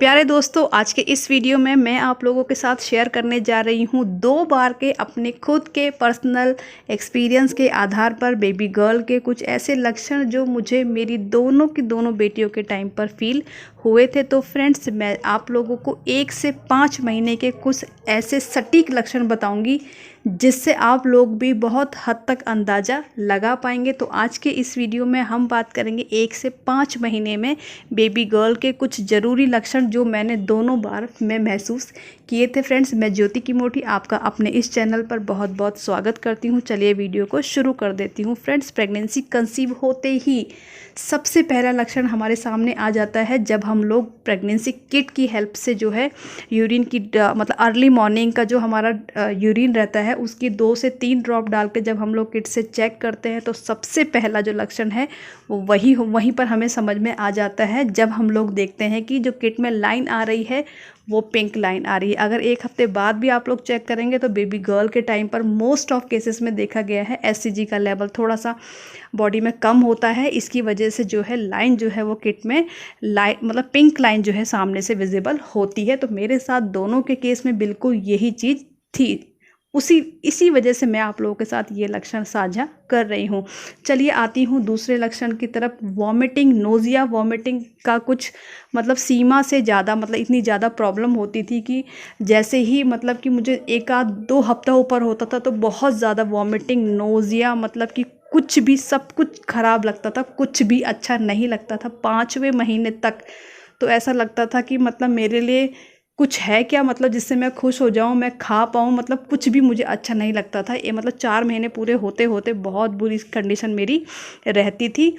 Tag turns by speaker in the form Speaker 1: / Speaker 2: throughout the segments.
Speaker 1: प्यारे दोस्तों, आज के इस वीडियो में मैं आप लोगों के साथ शेयर करने जा रही हूँ 2 बार के अपने खुद के पर्सनल एक्सपीरियंस के आधार पर बेबी गर्ल के कुछ ऐसे लक्षण जो मुझे मेरी दोनों की दोनों बेटियों के टाइम पर फील हुए थे। तो फ्रेंड्स, मैं आप लोगों को 1 से 5 महीने के कुछ ऐसे सटीक लक्षण बताऊंगी जिससे आप लोग भी बहुत हद तक अंदाज़ा लगा पाएंगे। तो आज के इस वीडियो में हम बात करेंगे 1 से 5 महीने में बेबी गर्ल के कुछ ज़रूरी लक्षण जो मैंने दोनों बार में महसूस किए थे। फ्रेंड्स, मैं ज्योति की मोठी आपका अपने इस चैनल पर बहुत बहुत स्वागत करती हूँ। चलिए वीडियो को शुरू कर देती हूँ। फ्रेंड्स, प्रेगनेंसी कंसीव होते ही सबसे पहला लक्षण हमारे सामने आ जाता है जब हम लोग प्रेगनेंसी किट की हेल्प से जो है यूरिन की मतलब अर्ली मॉर्निंग का जो हमारा यूरिन रहता है उसकी 2 से 3 ड्रॉप डाल के जब हम लोग किट से चेक करते हैं तो सबसे पहला जो लक्षण है वो वहीं पर हमें समझ में आ जाता है जब हम लोग देखते हैं कि जो किट में लाइन आ रही है वो पिंक लाइन आ रही है। अगर 1 हफ्ते बाद भी आप लोग चेक करेंगे तो बेबी गर्ल के टाइम पर मोस्ट ऑफ केसेस में देखा गया है एससीजी का लेवल थोड़ा सा बॉडी में कम होता है। इसकी वजह से जो है लाइन जो है वो किट में लाइन मतलब पिंक लाइन जो है सामने से विजिबल होती है। तो मेरे साथ दोनों के केस में बिल्कुल यही चीज़ थी। इसी वजह से मैं आप लोगों के साथ ये लक्षण साझा कर रही हूँ। चलिए आती हूँ दूसरे लक्षण की तरफ। वॉमिटिंग, नोज़िया, वॉमिटिंग का कुछ मतलब सीमा से ज़्यादा मतलब इतनी ज़्यादा प्रॉब्लम होती थी कि जैसे ही मतलब कि मुझे 1 आध 2 हफ्ता ऊपर होता था तो बहुत ज़्यादा वॉमिटिंग, नोज़िया, मतलब कि कुछ भी सब कुछ ख़राब लगता था, कुछ भी अच्छा नहीं लगता था। 5वें महीने तक तो ऐसा लगता था कि मतलब मेरे लिए कुछ है क्या, मतलब जिससे मैं खुश हो जाऊं, मैं खा पाऊं, मतलब कुछ भी मुझे अच्छा नहीं लगता था। ये मतलब 4 महीने पूरे होते होते बहुत बुरी कंडीशन मेरी रहती थी।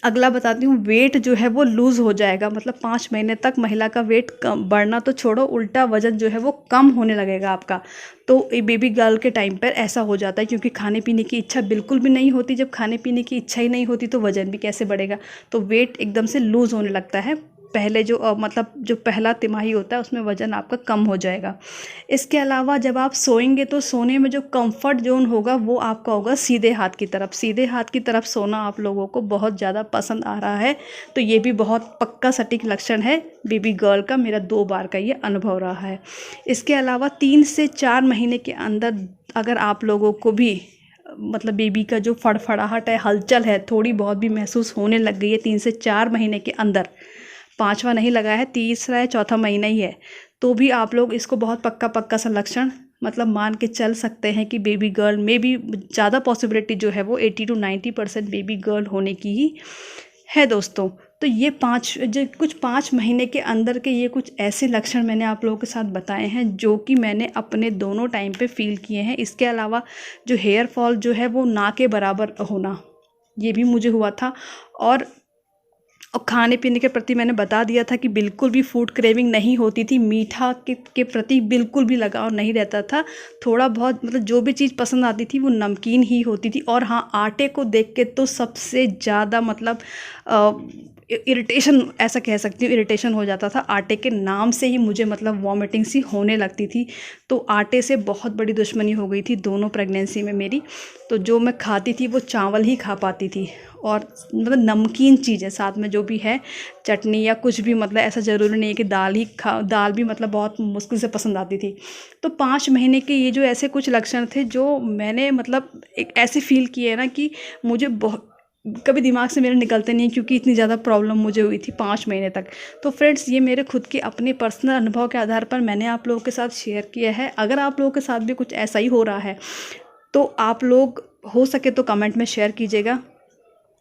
Speaker 1: अगला बताती हूँ, वेट जो है वो लूज़ हो जाएगा। मतलब 5 महीने तक महिला का वेट कम बढ़ना तो छोड़ो, उल्टा वजन जो है वो कम होने लगेगा आपका। तो बेबी गर्ल के टाइम पर ऐसा हो जाता है क्योंकि खाने पीने की इच्छा बिल्कुल भी नहीं होती। जब खाने पीने की इच्छा ही नहीं होती तो वज़न भी कैसे बढ़ेगा। तो वेट एकदम से लूज़ होने लगता है। पहले जो मतलब जो पहला तिमाही होता है उसमें वज़न आपका कम हो जाएगा। इसके अलावा जब आप सोएंगे तो सोने में जो कंफर्ट जोन होगा वो आपका होगा सीधे हाथ की तरफ। सीधे हाथ की तरफ सोना आप लोगों को बहुत ज़्यादा पसंद आ रहा है तो ये भी बहुत पक्का सटीक लक्षण है बेबी गर्ल का। मेरा 2 बार का ये अनुभव रहा है। इसके अलावा 3 से 4 महीने के अंदर अगर आप लोगों को भी मतलब बेबी का जो फड़फड़ाहट है, हलचल है, थोड़ी बहुत भी महसूस होने लग गई है 3 से 4 महीने के अंदर, 5वां नहीं लगा है, तीसरा या चौथा महीना ही है, तो भी आप लोग इसको बहुत पक्का सा लक्षण मतलब मान के चल सकते हैं कि बेबी गर्ल में भी ज़्यादा पॉसिबिलिटी जो है वो 80 to 90% बेबी गर्ल होने की ही है दोस्तों। तो ये कुछ 5 महीने के अंदर के ये कुछ ऐसे लक्षण मैंने आप लोगों के साथ बताए हैं जो कि मैंने अपने दोनों टाइम पे फील किए हैं। इसके अलावा जो हेयर फॉल जो है वो ना के बराबर होना, ये भी मुझे हुआ था। और खाने पीने के प्रति मैंने बता दिया था कि बिल्कुल भी फूड क्रेविंग नहीं होती थी। मीठा के प्रति बिल्कुल भी लगाव नहीं रहता था। थोड़ा बहुत मतलब जो भी चीज़ पसंद आती थी वो नमकीन ही होती थी। और हाँ, आटे को देख के तो सबसे ज़्यादा मतलब इरिटेशन, ऐसा कह सकती हूँ, इरिटेशन हो जाता था। आटे के नाम से ही मुझे मतलब वॉमिटिंग सी होने लगती थी। तो आटे से बहुत बड़ी दुश्मनी हो गई थी दोनों प्रेगनेंसी में मेरी। तो जो मैं खाती थी वो चावल ही खा पाती थी और मतलब नमकीन चीज़ें साथ में जो भी है चटनी या कुछ भी, मतलब ऐसा ज़रूरी नहीं है कि दाल भी मतलब बहुत मुश्किल से पसंद आती थी। तो 5 महीने के ये जो ऐसे कुछ लक्षण थे जो मैंने मतलब एक ऐसे फील किए ना कि मुझे बहुत कभी दिमाग से मेरे निकलते नहीं, क्योंकि इतनी ज़्यादा प्रॉब्लम मुझे हुई थी 5 महीने तक। तो फ्रेंड्स, ये मेरे खुद के अपने पर्सनल अनुभव के आधार पर मैंने आप लोगों के साथ शेयर किया है। अगर आप लोगों के साथ भी कुछ ऐसा ही हो रहा है तो आप लोग हो सके तो कमेंट में शेयर कीजिएगा।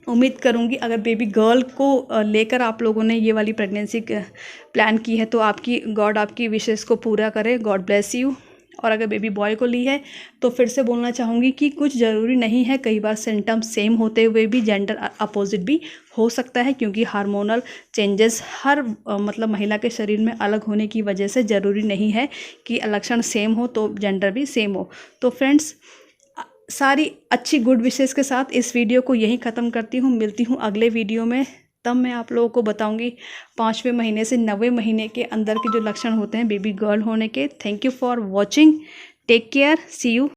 Speaker 1: उम्मीद करूंगी अगर बेबी गर्ल को लेकर आप लोगों ने ये वाली प्रेगनेंसी प्लान की है तो गॉड आपकी विशेस को पूरा करे। God bless you. और अगर बेबी बॉय को ली है तो फिर से बोलना चाहूँगी कि कुछ ज़रूरी नहीं है। कई बार सिम्टम्स सेम होते हुए भी जेंडर अपोजिट भी हो सकता है, क्योंकि हार्मोनल चेंजेस हर मतलब महिला के शरीर में अलग होने की वजह से ज़रूरी नहीं है कि लक्षण सेम हो तो जेंडर भी सेम हो। तो फ्रेंड्स, सारी अच्छी गुड विशेस के साथ इस वीडियो को यहीं ख़त्म करती हूँ। मिलती हूँ अगले वीडियो में, तब मैं आप लोगों को बताऊँगी 5वें महीने से 9वें महीने के अंदर के जो लक्षण होते हैं बेबी गर्ल होने के। Thank you for watching. Take care. See you.